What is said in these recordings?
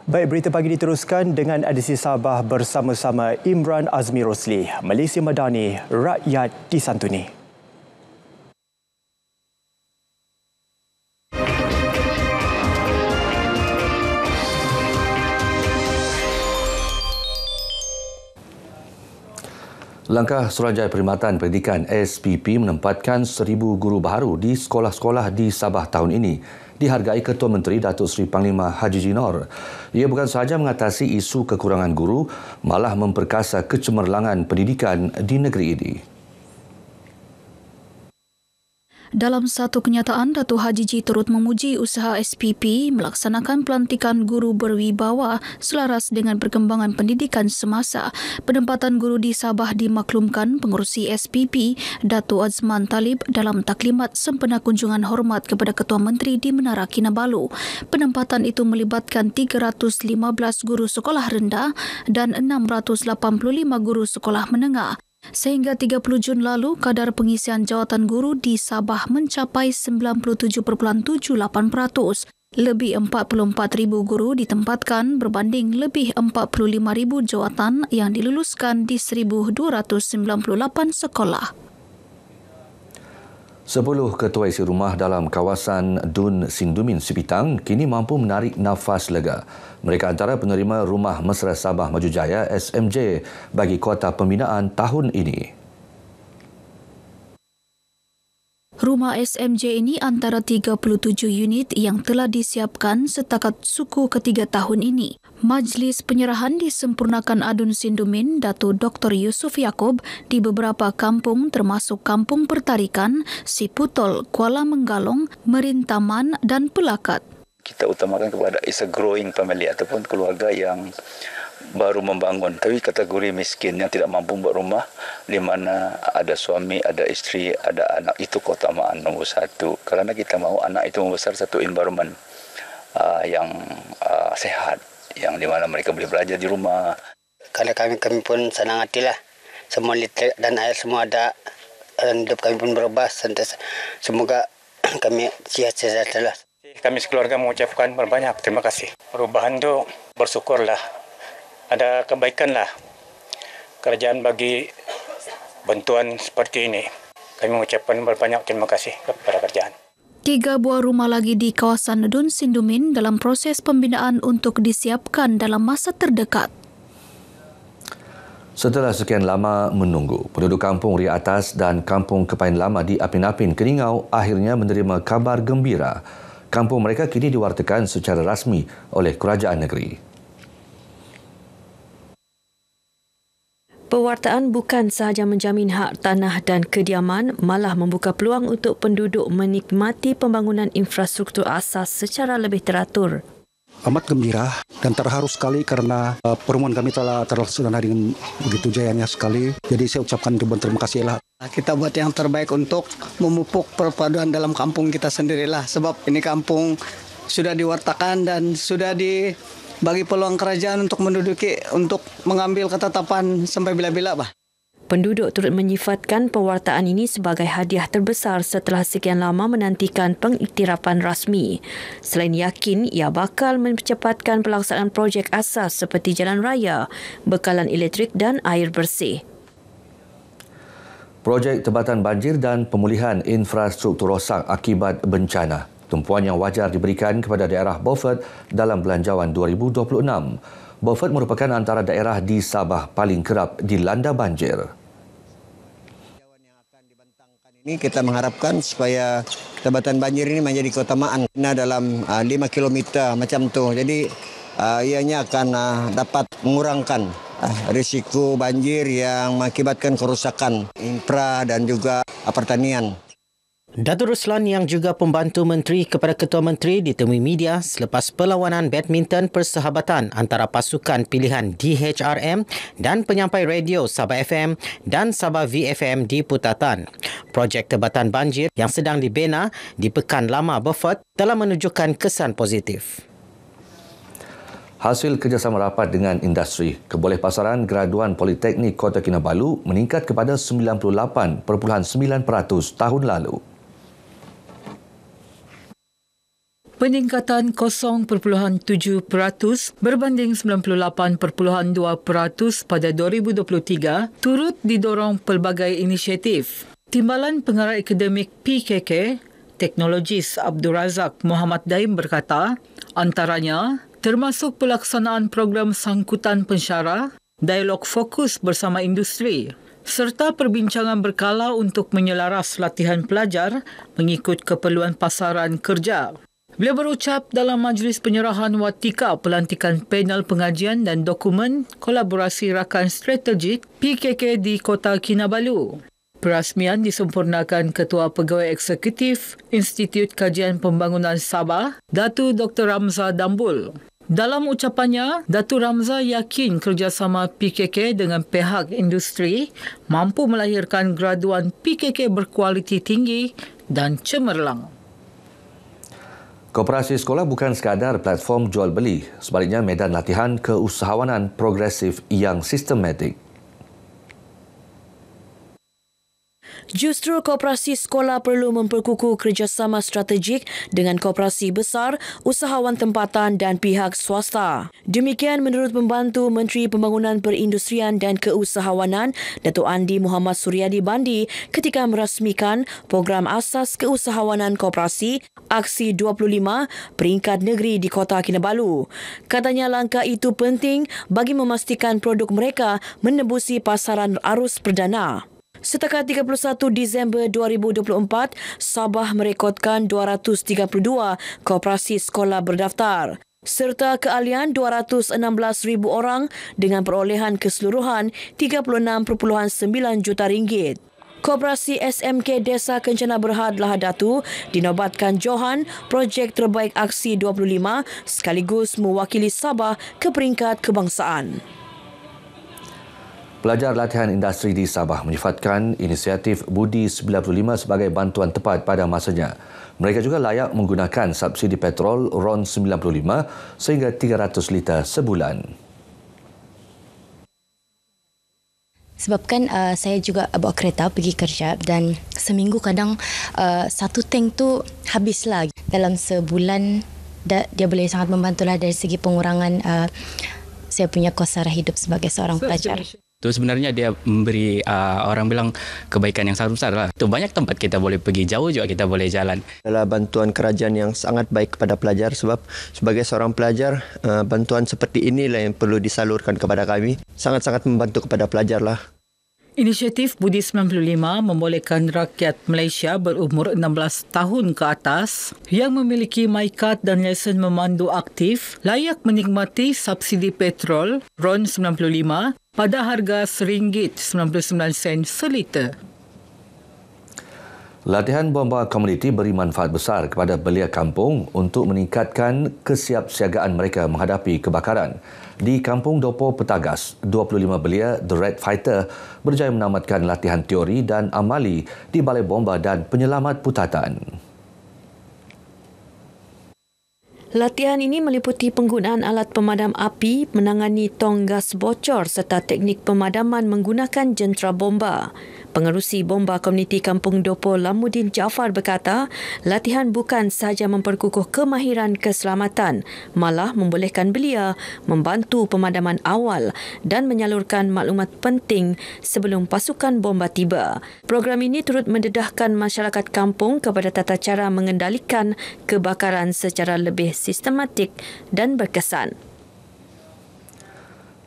Baik, berita pagi diteruskan dengan edisi Sabah bersama-sama Imran Azmi Rosli. Malaysia Madani, rakyat disantuni. Langkah Suruhanjaya Perkhidmatan Pendidikan SPP menempatkan 1,000 guru baharu di sekolah-sekolah di Sabah tahun ini dihargai Ketua Menteri Datuk Seri Panglima Haji Jinor. Ia bukan sahaja mengatasi isu kekurangan guru, malah memperkasa kecemerlangan pendidikan di negeri ini. Dalam satu kenyataan, Datuk Haji Ji turut memuji usaha SPP melaksanakan pelantikan guru berwibawa selaras dengan perkembangan pendidikan semasa. Penempatan guru di Sabah dimaklumkan Pengerusi SPP, Datuk Azman Talib dalam taklimat sempena kunjungan hormat kepada Ketua Menteri di Menara Kinabalu. Penempatan itu melibatkan 315 guru sekolah rendah dan 685 guru sekolah menengah. Sehingga 30 Jun lalu, kadar pengisian jawatan guru di Sabah mencapai 97.78%. Lebih 44,000 guru ditempatkan berbanding lebih 45,000 jawatan yang diluluskan di 1,298 sekolah. 10 ketua isi rumah dalam kawasan Dun Sindumin Sipitang kini mampu menarik nafas lega. Mereka antara penerima Rumah Mesra Sabah Maju Jaya SMJ bagi kuota pembinaan tahun ini. Rumah SMJ ini antara 37 unit yang telah disiapkan setakat suku ketiga tahun ini. Majlis penyerahan disempurnakan Adun Sindumin Datuk Dr. Yusuf Yaakob di beberapa kampung termasuk Kampung Pertarikan, Siputol, Kuala Menggalong, Merintaman dan Pelakat. Kita utamakan kepada is a growing family ataupun keluarga yang baru membangun. Tapi kategori miskin yang tidak mampu buat rumah, di mana ada suami, ada isteri, ada anak, itu keutamaan nombor satu. Kerana kita mahu anak itu membesar satu environment yang sehat, yang di mana mereka boleh belajar di rumah. Karena kami pun senang hatilah. Semua listrik dan air semua ada. Dan hidup kami pun berubah. Semoga kami sihat-sihat lah. Kami sekeluarga mengucapkan berbanyak terima kasih. Perubahan itu bersyukurlah. Ada kebaikan lah. Kerajaan bagi bantuan seperti ini. Kami mengucapkan berbanyak terima kasih kepada kerajaan. 3 buah rumah lagi di kawasan Dun Sindumin dalam proses pembinaan untuk disiapkan dalam masa terdekat. Setelah sekian lama menunggu, penduduk Kampung Ria Atas dan Kampung Kepain Lama di Apin-Apin, Keningau akhirnya menerima kabar gembira. Kampung mereka kini diwartakan secara rasmi oleh kerajaan negeri. Pewartaan bukan sahaja menjamin hak tanah dan kediaman, malah membuka peluang untuk penduduk menikmati pembangunan infrastruktur asas secara lebih teratur. Amat gembira dan terharu sekali karena pertemuan kami telah terlaksana dengan begitu jayanya sekali. Jadi saya ucapkan ribuan terima kasih lah. Kita buat yang terbaik untuk memupuk perpaduan dalam kampung kita sendirilah. Sebab ini kampung sudah diwartakan dan sudah bagi peluang kerajaan untuk menduduki, untuk mengambil ketetapan sampai bila-bila, bah. Penduduk turut menyifatkan pewartaan ini sebagai hadiah terbesar setelah sekian lama menantikan pengiktirafan rasmi. Selain yakin, ia bakal mempercepatkan pelaksanaan projek asas seperti jalan raya, bekalan elektrik dan air bersih. Projek Tempatan Banjir dan Pemulihan Infrastruktur Rosak akibat bencana. Tumpuan yang wajar diberikan kepada daerah Beaufort dalam Belanjawan 2026. Beaufort merupakan antara daerah di Sabah paling kerap dilanda banjir. Ini kita mengharapkan supaya Tempatan Banjir ini menjadi keutamaan dalam 5 km macam tu. Jadi ianya akan dapat mengurangkan risiko banjir yang mengakibatkan kerusakan infra dan juga pertanian. Datuk Ruslan yang juga pembantu menteri kepada Ketua Menteri ditemui media selepas perlawanan badminton persahabatan antara pasukan pilihan DHRM dan penyampai radio Sabah FM dan Sabah VFM di Putatan. Projek Tempatan Banjir yang sedang dibina di Pekan Lama Beaufort telah menunjukkan kesan positif. Hasil kerjasama rapat dengan industri, kebolehpasaran graduan Politeknik Kota Kinabalu meningkat kepada 98.9% tahun lalu. peningkatan 0.7% berbanding 98.2% pada 2023 turut didorong pelbagai inisiatif. Timbalan Pengarah Akademik PKK, Teknologis Abdul Razak Muhammad Daim berkata, antaranya termasuk pelaksanaan program sangkutan pensyarah, dialog fokus bersama industri, serta perbincangan berkala untuk menyelaras latihan pelajar mengikut keperluan pasaran kerja. Beliau berucap dalam majlis penyerahan watika pelantikan panel pengajian dan dokumen kolaborasi rakan strategik PKK di Kota Kinabalu. Perasmian disempurnakan Ketua Pegawai Eksekutif Institut Kajian Pembangunan Sabah, Datu Dr. Ramza Dambul. Dalam ucapannya, Datu Ramza yakin kerjasama PKK dengan pihak industri mampu melahirkan graduan PKK berkualiti tinggi dan cemerlang. Koperasi sekolah bukan sekadar platform jual beli, sebaliknya medan latihan keusahawanan progresif yang sistematik. Justru koperasi sekolah perlu memperkukuh kerjasama strategik dengan koperasi besar, usahawan tempatan dan pihak swasta. Demikian menurut Pembantu Menteri Pembangunan Perindustrian dan Keusahawanan, Datuk Andi Muhammad Suryadi Bandi ketika merasmikan Program Asas Keusahawanan Koperasi Aksi 25 peringkat negeri di Kota Kinabalu. Katanya langkah itu penting bagi memastikan produk mereka menembusi pasaran arus perdana. Setakat 31 Disember 2024, Sabah merekodkan 232 koperasi sekolah berdaftar serta keahlian 216,000 orang dengan perolehan keseluruhan 36.9 juta ringgit. Koperasi SMK Desa Kencana Berhad Lahadatu dinobatkan Johan projek terbaik Aksi 25 sekaligus mewakili Sabah ke peringkat kebangsaan. Pelajar latihan industri di Sabah menyifatkan inisiatif Budi 95 sebagai bantuan tepat pada masanya. Mereka juga layak menggunakan subsidi petrol RON 95 sehingga 300 liter sebulan. Sebabkan saya juga bawa kereta pergi kerja dan seminggu kadang satu tank tu habislah. Dalam sebulan dia boleh sangat membantulah dari segi pengurangan saya punya kos sara hidup sebagai seorang pelajar. Itu sebenarnya dia memberi orang bilang kebaikan yang sangat besar lah. Itu banyak tempat kita boleh pergi, jauh juga kita boleh jalan. Adalah bantuan kerajaan yang sangat baik kepada pelajar sebab sebagai seorang pelajar bantuan seperti inilah yang perlu disalurkan kepada kami. Sangat-sangat membantu kepada pelajar lah. Inisiatif Budi 95 membolehkan rakyat Malaysia berumur 16 tahun ke atas yang memiliki MyCard dan lesen memandu aktif layak menikmati subsidi petrol RON 95 pada harga RM1.99 seliter. Latihan bomba komuniti beri manfaat besar kepada belia kampung untuk meningkatkan kesiapsiagaan mereka menghadapi kebakaran. Di Kampung Dopo Petagas, 25 belia The Red Fighter berjaya menamatkan latihan teori dan amali di Balai Bomba dan Penyelamat Putatan. Latihan ini meliputi penggunaan alat pemadam api, menangani tong gas bocor serta teknik pemadaman menggunakan jentera bomba. Pengerusi Bomba Komuniti Kampung Dopo Lamuddin Jaafar berkata, latihan bukan sahaja memperkukuh kemahiran keselamatan, malah membolehkan belia membantu pemadaman awal dan menyalurkan maklumat penting sebelum pasukan bomba tiba. Program ini turut mendedahkan masyarakat kampung kepada tata cara mengendalikan kebakaran secara lebih sistematik dan berkesan.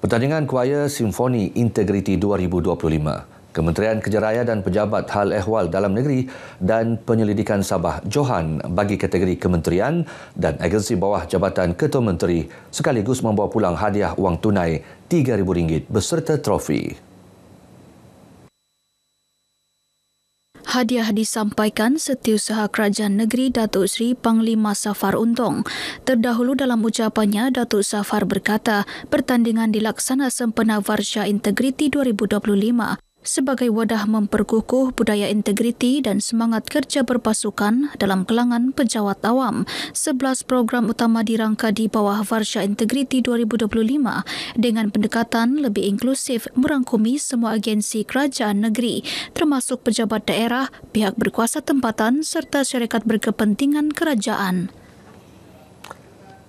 Pertandingan Kuaya Simfoni Integriti 2025. Kementerian Kejaraya dan Pejabat Hal Ehwal Dalam Negeri dan Penyelidikan Sabah Johan bagi kategori kementerian dan agensi bawah Jabatan Ketua Menteri sekaligus membawa pulang hadiah wang tunai RM3,000 beserta trofi. Hadiah disampaikan Setiausaha Kerajaan Negeri Datuk Seri Panglima Safar Untung. Terdahulu dalam ucapannya, Datuk Safar berkata pertandingan dilaksana sempena Varsha Integriti 2025 sebagai wadah memperkukuh budaya integriti dan semangat kerja berpasukan dalam kalangan pejabat awam. 11 program utama dirangka di bawah Varsha Integriti 2025 dengan pendekatan lebih inklusif merangkumi semua agensi kerajaan negeri termasuk pejabat daerah, pihak berkuasa tempatan serta syarikat berkepentingan kerajaan.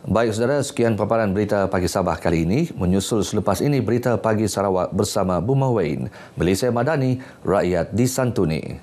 Baik saudara, sekian paparan berita pagi Sabah kali ini. Menyusul selepas ini berita pagi Sarawak bersama Buma Wain. Malaysia Madani, rakyat disantuni.